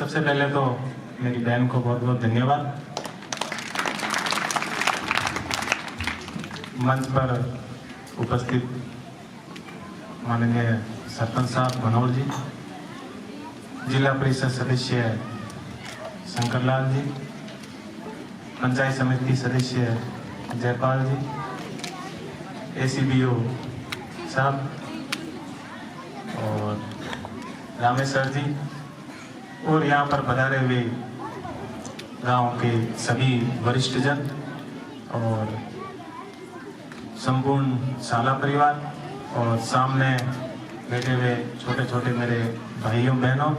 सबसे पहले तो मेरी बहन को बहुत बहुत धन्यवाद। मंच पर उपस्थित माननीय सरपंच साहब मनोहर जी, जिला परिषद सदस्य शंकरलाल जी, पंचायत समिति सदस्य जयपाल जी, ACBO साहब और रामेश्वर जी, और यहाँ पर पधारे हुए गांव के सभी वरिष्ठ जन और संपूर्ण शाला परिवार और सामने बैठे हुए छोटे छोटे मेरे भाइयों बहनों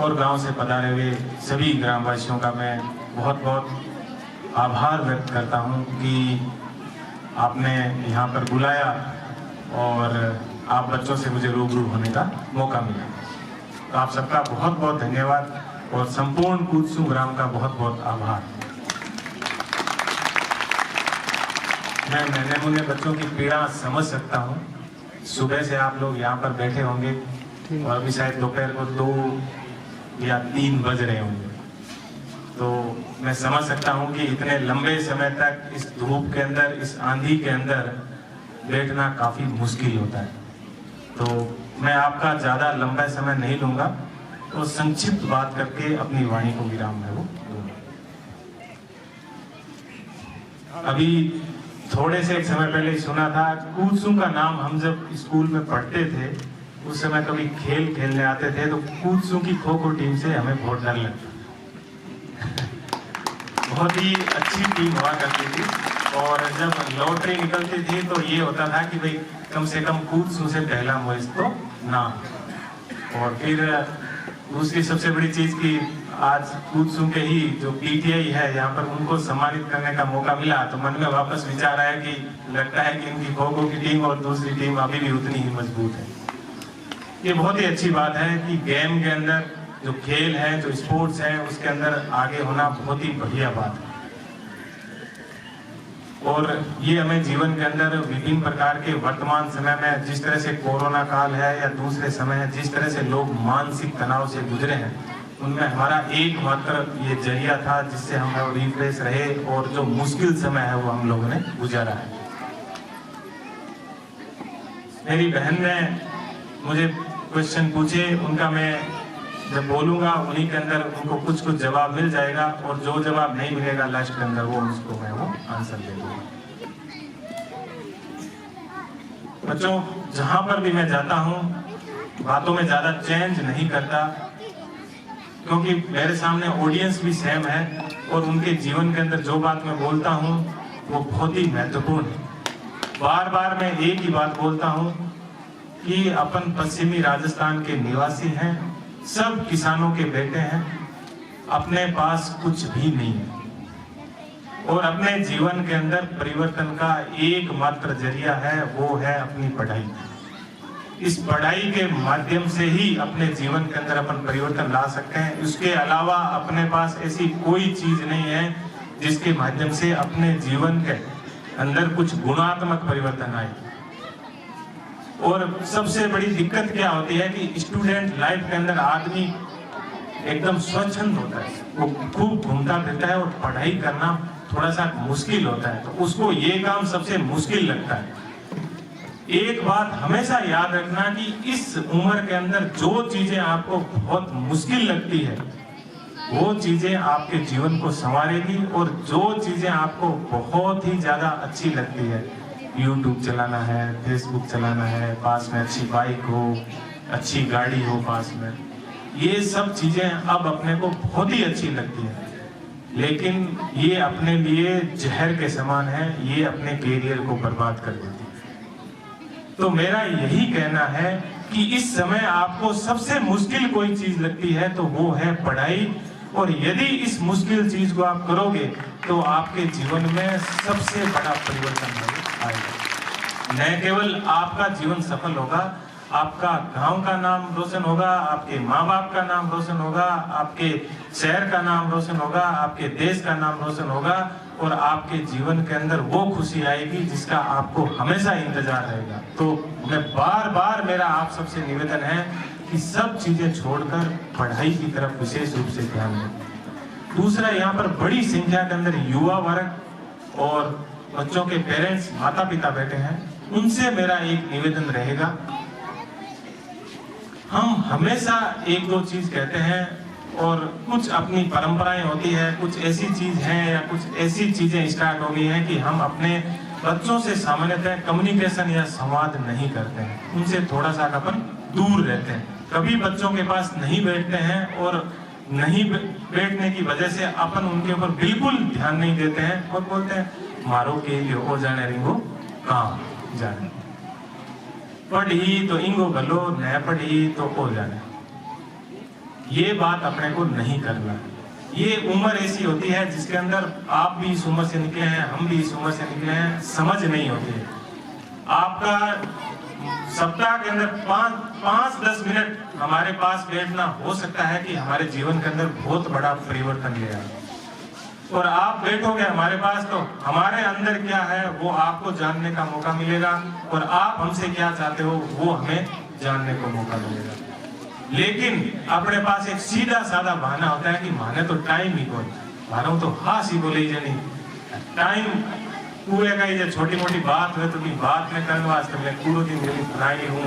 और गांव से पधारे हुए सभी ग्रामवासियों का मैं बहुत बहुत आभार व्यक्त करता हूं कि आपने यहाँ पर बुलाया और आप बच्चों से मुझे रूबरू होने का मौका मिला। तो आप सबका बहुत बहुत धन्यवाद और संपूर्ण कूदसू ग्राम का बहुत बहुत आभार। मैं नन्हे मुन्ने बच्चों की पीड़ा समझ सकता हूँ। सुबह से आप लोग यहाँ पर बैठे होंगे और अभी शायद दोपहर को 2 या 3 बज रहे होंगे, तो मैं समझ सकता हूँ कि इतने लंबे समय तक इस धूप के अंदर, इस आंधी के अंदर बैठना काफी मुश्किल होता है। तो मैं आपका ज्यादा लंबा समय नहीं लूंगा तो संक्षिप्त बात करके अपनी वाणी को विराम में वो दूंगा। अभी थोड़े से एक समय पहले ही सुना था, कूदसू का नाम हम जब स्कूल में पढ़ते थे उस समय कभी खेल खेलने आते थे तो कूदसू की खो-खो टीम से हमें बहुत डर लगता। बहुत ही अच्छी टीम हुआ करती थी और जब लॉटरी निकलती थी तो ये होता था कि भाई कम से कम कूदसू से पहला मुइज तो ना। और फिर दूसरी सबसे बड़ी चीज की आज कूदसू के ही जो PTI है यहाँ पर उनको सम्मानित करने का मौका मिला, तो मन में वापस विचार आया कि लगता है कि इनकी खो-खो की टीम और दूसरी टीम अभी भी उतनी ही मजबूत है। ये बहुत ही अच्छी बात है कि गेम के अंदर जो खेल है, जो स्पोर्ट्स है, उसके अंदर आगे होना बहुत ही बढ़िया बात है। और ये हमें जीवन के अंदर विभिन्न प्रकार के वर्तमान समय में जिस तरह से कोरोना काल है या दूसरे समय है, जिस तरह से लोग मानसिक तनाव से गुजरे हैं, उनमें हमारा एकमात्र ये जरिया था जिससे हम रिफ्रेश रहे और जो मुश्किल समय है वो हम लोगों ने गुजारा है। मेरी बहन ने मुझे क्वेश्चन पूछे, उनका मैं जब बोलूंगा उन्हीं के अंदर उनको कुछ कुछ जवाब मिल जाएगा और जो जवाब नहीं मिलेगा लास्ट के अंदर वो उसको मैं वो आंसर दे दूंगा। बच्चों, जहां पर भी मैं जाता हूं बातों में ज्यादा चेंज नहीं करता, क्योंकि मेरे सामने ऑडियंस भी सेम है और उनके जीवन के अंदर जो बात मैं बोलता हूं वो बहुत ही महत्वपूर्ण है। बार बार मैं एक ही बात बोलता हूं कि अपन पश्चिमी राजस्थान के निवासी हैं, सब किसानों के बेटे हैं, अपने पास कुछ भी नहीं है और अपने जीवन के अंदर परिवर्तन का एकमात्र जरिया है, वो है अपनी पढ़ाई। इस पढ़ाई के माध्यम से ही अपने जीवन के अंदर अपन परिवर्तन ला सकते हैं। उसके अलावा अपने पास ऐसी कोई चीज नहीं है जिसके माध्यम से अपने जीवन के अंदर कुछ गुणात्मक परिवर्तन आए। और सबसे बड़ी दिक्कत क्या होती है कि स्टूडेंट लाइफ के अंदर आदमी एकदम स्वच्छंद होता है, वो खूब घूमता फिरता है और पढ़ाई करना थोड़ा सा मुश्किल होता है, तो उसको ये काम सबसे मुश्किल लगता है। एक बात हमेशा याद रखना कि इस उम्र के अंदर जो चीजें आपको बहुत मुश्किल लगती है वो चीजें आपके जीवन को संवारेगी और जो चीजें आपको बहुत ही ज्यादा अच्छी लगती है, YouTube चलाना है, Facebook चलाना है, पास में अच्छी बाइक हो, अच्छी गाड़ी हो पास में, ये सब चीजें अब अपने को बहुत ही अच्छी लगती है, लेकिन ये अपने लिए जहर के समान है, ये अपने कैरियर को बर्बाद कर देती है। तो मेरा यही कहना है कि इस समय आपको सबसे मुश्किल कोई चीज लगती है तो वो है पढ़ाई, और यदि इस मुश्किल चीज को आप करोगे तो आपके जीवन में सबसे बड़ा परिवर्तन आएगा। न केवल आपका जीवन सफल होगा, आपका गांव का नाम रोशन होगा, आपके माँ बाप का नाम रोशन होगा, आपके शहर का नाम रोशन होगा, आपके देश का नाम रोशन होगा और आपके जीवन के अंदर वो खुशी आएगी जिसका आपको हमेशा इंतजार रहेगा। तो मैं बार बार मेरा आप सबसे निवेदन है कि सब चीजें छोड़कर पढ़ाई की तरफ विशेष रूप से ध्यान दें। दूसरा, यहाँ पर बड़ी संख्या के अंदर युवा वर्ग और बच्चों के पेरेंट्स, माता पिता बैठे हैं, उनसे मेरा एक निवेदन रहेगा, हम हमेशा एक दो चीज कहते हैं और कुछ अपनी परंपराएं होती है, कुछ ऐसी चीज है या कुछ ऐसी चीजें स्टार्ट हो गई हैं कि हम अपने बच्चों से सामान्यतः कम्युनिकेशन या संवाद नहीं करते हैं, उनसे थोड़ा सा अपन दूर रहते हैं, कभी बच्चों के पास नहीं बैठते हैं और नहीं बैठने की वजह से अपन उनके ऊपर बिल्कुल ध्यान नहीं देते हैं और बोलते हैं मारो के लिए ओ जाने रिंगो कहाँ जाने, पढ़ी तो इंगो गलो, न पढ़ी तो ओ जाने। ये बात अपने को नहीं करना। ये उम्र ऐसी होती है जिसके अंदर आप भी इस उम्र से निकले हैं, हम भी इस उम्र से निकले हैं, समझ नहीं होती है। आपका सप्ताह के अंदर 5-10 मिनट हमारे पास बैठना हो सकता है कि हमारे जीवन के अंदर बहुत बड़ा परिवर्तन ले आए। और आप बैठोगे हमारे पास तो हमारे अंदर क्या है वो आपको जानने का मौका मिलेगा और आप हमसे क्या चाहते हो वो हमें जानने को मौका मिलेगा। लेकिन अपने पास एक सीधा साधा बहाना होता है कि माने तो टाइम ही कोई मानो तो हास ही बोले जानी टाइम पूरे का ये छोटी मोटी बात है तो भी बात में करने वास्ते मैं पूरे दिन बनाई हूँ,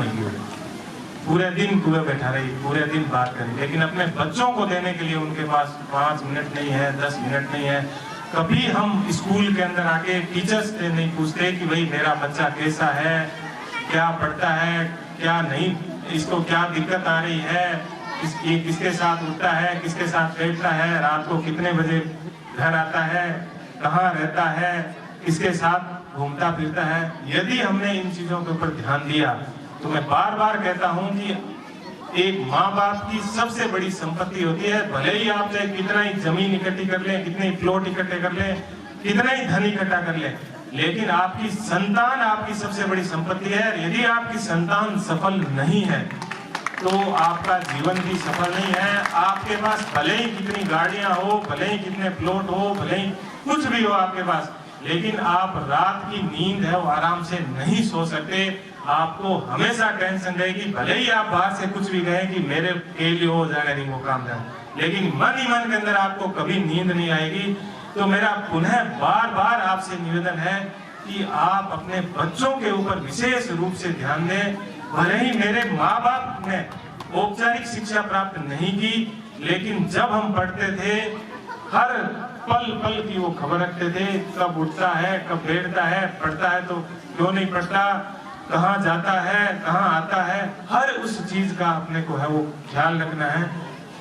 पूरे दिन कुएं बैठा रही, पूरे दिन बात करी, लेकिन अपने बच्चों को देने के लिए उनके पास 5 मिनट नहीं है, 10 मिनट नहीं है। कभी हम स्कूल के अंदर आके टीचर्स से नहीं पूछते कि भाई मेरा बच्चा कैसा है, क्या पढ़ता है, क्या नहीं, इसको क्या दिक्कत आ रही है, ये किसके साथ उठता है, किसके साथ बैठता है, रात को कितने बजे घर आता है, कहाँ रहता है, किसके साथ घूमता फिरता है। यदि हमने इन चीजों के ऊपर ध्यान दिया तो मैं बार बार कहता हूं कि एक माँ बाप की सबसे बड़ी संपत्ति होती है, भले ही आप चाहे कितना ही जमीन इकट्ठी कर लें, कितने ही प्लॉट इकट्ठे कर लें, कितना ही धन इकट्ठा कर लें, लेकिन आपकी संतान आपकी सबसे बड़ी संपत्ति है। यदि आपकी संतान सफल नहीं है तो आपका जीवन भी सफल नहीं है। आपके पास भले ही कितनी गाड़ियां हो, भले ही कितने प्लॉट हो, भले ही कुछ भी हो आपके पास, लेकिन आप रात की नींद है वो आराम से नहीं सो सकते। आपको हमेशा टेंशन रहेगी, भले ही आप बाहर से कुछ भी कहें कि मेरे के लिए हो जाएगा नहीं वो काम है, लेकिन मन ही मन के अंदर आपको कभी नींद नहीं आएगी। तो मेरा पुनः बार बार आपसे निवेदन है कि आप अपने बच्चों के ऊपर विशेष रूप से ध्यान दें। भले ही मेरे माँ बाप ने औपचारिक शिक्षा प्राप्त नहीं की, लेकिन जब हम पढ़ते थे हर पल पल की वो खबर रखते थे, कब उठता है, कब बैठता है, पढ़ता है तो क्यों नहीं पढ़ता, कहाँ जाता है, कहाँ आता है, हर उस चीज का अपने को है वो ख्याल रखना है।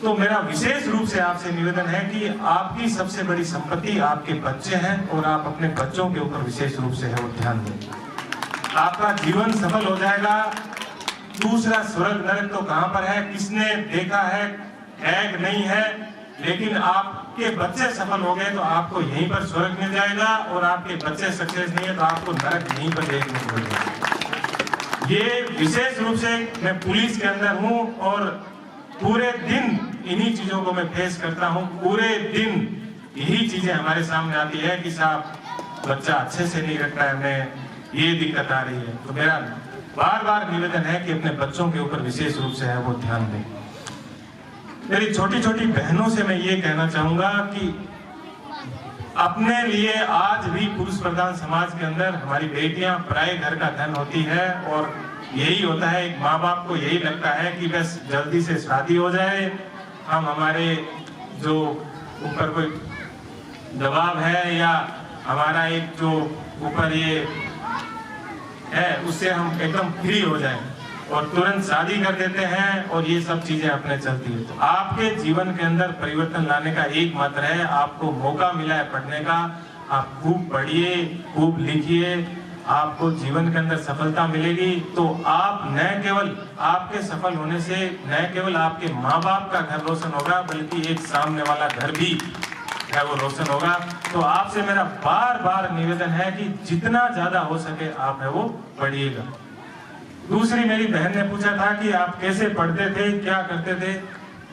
तो मेरा विशेष रूप से आपसे निवेदन है कि आपकी सबसे बड़ी संपत्ति आपके बच्चे हैं और आप अपने बच्चों के ऊपर विशेष रूप से है वो ध्यान दें, आपका जीवन सफल हो जाएगा। दूसरा, स्वर्ग नरक तो कहाँ पर है, किसने देखा है कि नहीं है, लेकिन आपके बच्चे सफल हो गए तो आपको यहीं पर स्वर्ग मिल जाएगा, और आपके बच्चे सक्सेस नहीं है तो आपको नरक यहीं पर देखने को मिलेगा। ये विशेष रूप से मैं पुलिस के अंदर हूँ और पूरे दिन इन्हीं चीजों को मैं फेस करता हूँ। पूरे दिन यही चीजें हमारे सामने आती है कि साहब बच्चा अच्छे से नहीं रखता है, हमें ये दिक्कत आ रही है। तो मेरा बार बार निवेदन है कि अपने बच्चों के ऊपर विशेष रूप से है वो ध्यान दें। मेरी छोटी छोटी बहनों से मैं ये कहना चाहूंगा कि अपने लिए आज भी पुरुष प्रधान समाज के अंदर हमारी बेटियां पराये घर का धन होती है, और यही होता है, एक माँ बाप को यही लगता है कि बस जल्दी से शादी हो जाए, हम हमारे जो ऊपर कोई दबाव है या हमारा एक जो ऊपर ये है उससे हम एकदम फ्री हो जाएं, और तुरंत शादी कर देते हैं और ये सब चीजें अपने चलती है। तो आपके जीवन के अंदर परिवर्तन लाने का एक मात्र है, आपको मौका मिला है पढ़ने का, आप खूब पढ़िए, खूब लिखिए, आपको जीवन के अंदर सफलता मिलेगी। तो आप न केवल आपके सफल होने से न केवल आपके माँ बाप का घर रोशन होगा, बल्कि एक सामने वाला घर भी है वो रोशन होगा। तो आपसे मेरा बार बार निवेदन है कि जितना ज्यादा हो सके आप है वो पढ़िएगा। दूसरी, मेरी बहन ने पूछा था कि आप कैसे पढ़ते थे, क्या करते थे।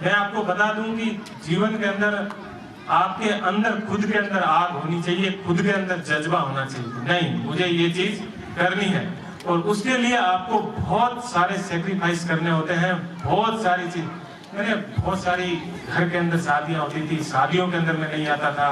मैं आपको बता दूं कि जीवन के अंदर आपके अंदर खुद के अंदर आग होनी चाहिए, खुद के अंदर जज्बा होना चाहिए, नहीं मुझे ये चीज करनी है, और उसके लिए आपको बहुत सारे सेक्रीफाइस करने होते हैं, बहुत सारी चीज। मैंने बहुत सारी घर के अंदर शादियां होती थी, शादियों के अंदर मैं नहीं आता था,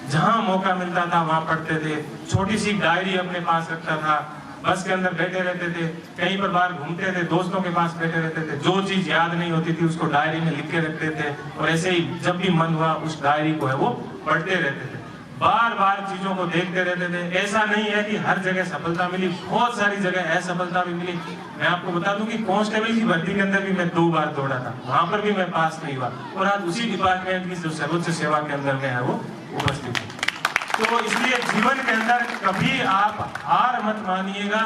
जहां मौका मिलता था वहां पढ़ते थे, छोटी सी डायरी अपने पास रखता था, बस के अंदर बैठे रहते थे, कहीं पर बाहर घूमते थे, दोस्तों के पास बैठे रहते थे, जो चीज याद नहीं होती थी उसको डायरी में लिख के रखते थे और ऐसे ही जब भी मन हुआ उस डायरी को है वो पढ़ते रहते थे, बार बार चीजों को देखते रहते थे। ऐसा नहीं है कि हर जगह सफलता मिली, बहुत सारी जगह असफलता भी मिली। मैं आपको बता दूं कि कांस्टेबल की भर्ती के अंदर भी मैं 2 बार दौड़ा था, वहां पर भी मैं पास नहीं हुआ और आज उसी डिपार्टमेंट की जो सर्वोच्च सेवा के अंदर में है वो उपस्थित है। तो इसलिए जीवन के अंदर कभी आप हार मत मानिएगा,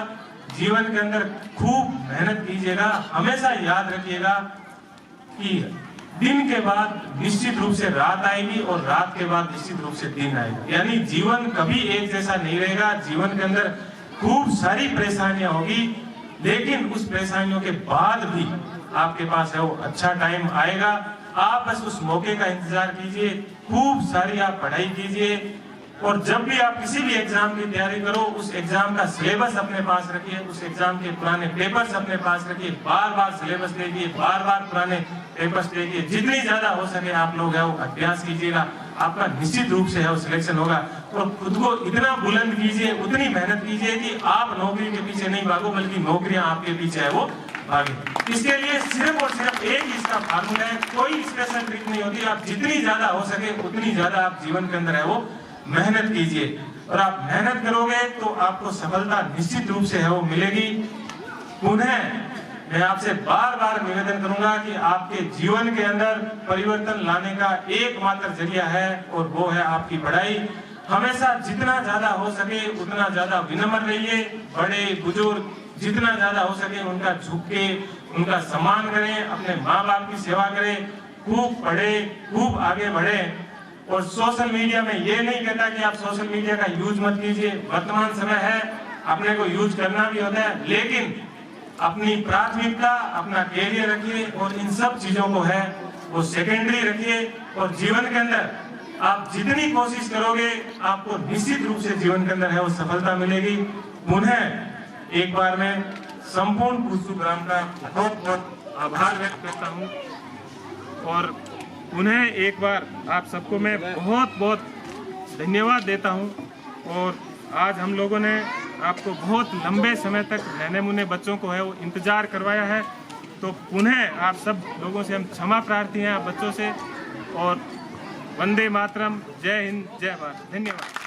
जीवन के अंदर खूब मेहनत कीजिएगा। हमेशा याद रखिएगा कि दिन के बाद निश्चित रूप से रात आएगी और रात के बाद निश्चित रूप से दिन आएगा, यानी जीवन कभी एक जैसा नहीं रहेगा। जीवन के अंदर खूब सारी परेशानियां होगी, लेकिन उस परेशानियों के बाद भी आपके पास है वो अच्छा टाइम आएगा। आप बस उस मौके का इंतजार कीजिए, खूब सारी आप पढ़ाई कीजिए और जब भी आप किसी भी एग्जाम की तैयारी करो उस एग्जाम का सिलेबस अपने पास रखिए, उस एग्जाम के पुराने पेपर्स अपने पास रखिए, बार बार सिलेबस देखिए, बार बार पुराने पेपर्स देखिए, जितनी ज्यादा हो सके आप लोग है वो अभ्यास कीजिएगा, आपका निश्चित रूप से है वो सिलेक्शन होगा। और खुद को इतना बुलंद कीजिए, उतनी मेहनत कीजिए कि आप नौकरी के पीछे नहीं भागो बल्कि नौकरियां आपके पीछे है वो भागे। इसके लिए सिर्फ और सिर्फ एक ही इसका फार्मूला है, कोई स्पेशल ट्रिक नहीं होती। आप जितनी ज्यादा हो सके उतनी ज्यादा आप जीवन के अंदर है वो मेहनत कीजिए और आप मेहनत करोगे तो आपको सफलता निश्चित रूप से है वो मिलेगी। पुनः मैं आपसे बार बार निवेदन करूंगा कि आपके जीवन के अंदर परिवर्तन लाने का एकमात्र जरिया है और वो है आपकी पढ़ाई। हमेशा जितना ज्यादा हो सके उतना ज्यादा विनम्र रहिए, बड़े बुजुर्ग जितना ज्यादा हो सके उनका झुक के उनका सम्मान करें, अपने माँ बाप की सेवा करें, खूब पढ़े, खूब आगे बढ़े। और सोशल मीडिया में ये नहीं कहता कि आप सोशल मीडिया का यूज मत कीजिए, वर्तमान समय है अपने को यूज करना भी होता है, लेकिन अपनी प्राथमिकता अपना कैरियर रखिए और इन सब चीजों को है वो सेकेंडरी रखिए। और जीवन के अंदर आप जितनी कोशिश करोगे आपको निश्चित रूप से जीवन के अंदर है वो सफलता मिलेगी। पुनः एक बार मैं संपूर्ण कुसुग्राम का बहुत बहुत आभार व्यक्त करता हूँ और उन्हें एक बार आप सबको मैं बहुत बहुत धन्यवाद देता हूं। और आज हम लोगों ने आपको बहुत लंबे समय तक नन्हे मुन्ने बच्चों को है वो इंतज़ार करवाया है, तो पुनः आप सब लोगों से हम क्षमा प्रार्थी हैं आप बच्चों से। और वंदे मातरम, जय हिंद, जय भारत, धन्यवाद।